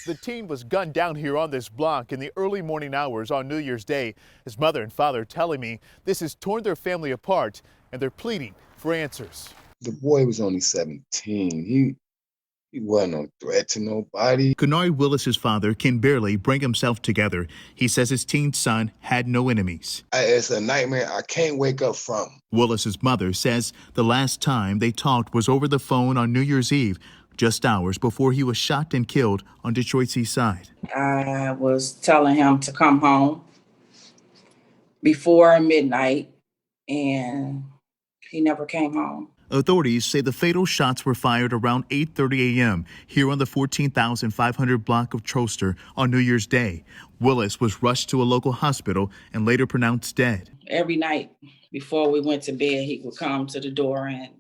The teen was gunned down here on this block in the early morning hours on New Year's Day. His mother and father telling me this has torn their family apart and they're pleading for answers. The boy was only 17. He wasn't no threat to nobody. Kennard Willis's father can barely bring himself together. He says his teen son had no enemies. It's a nightmare I can't wake up from. Willis's mother says the last time they talked was over the phone on New Year's Eve, just hours before he was shot and killed on Detroit's east side. I was telling him to come home before midnight, and he never came home. Authorities say the fatal shots were fired around 8:30 a.m. here on the 14,500 block of Troster on New Year's Day. Willis was rushed to a local hospital and later pronounced dead. Every night before we went to bed, he would come to the door and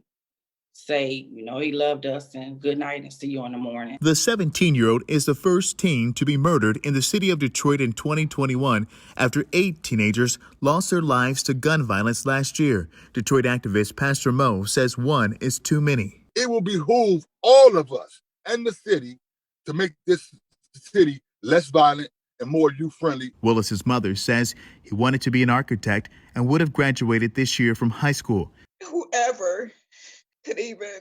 say, you know, he loved us and good night and see you in the morning. The 17-year-old is the first teen to be murdered in the city of Detroit in 2021 after 8 teenagers lost their lives to gun violence last year. Detroit activist Pastor Mo says one is too many. It will behoove all of us and the city to make this city less violent and more youth-friendly. Willis's mother says he wanted to be an architect and would have graduated this year from high school. Whoever could even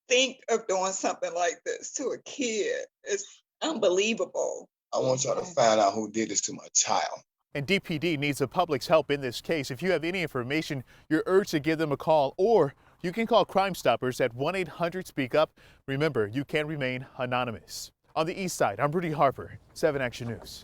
think of doing something like this to a kid is unbelievable. I want y'all to find out who did this to my child. And DPD needs the public's help in this case. If you have any information, you're urged to give them a call, or you can call Crime Stoppers at 1-800-SPEAK-UP. Remember, you can remain anonymous. On the east side, I'm Rudy Harper, 7 Action News.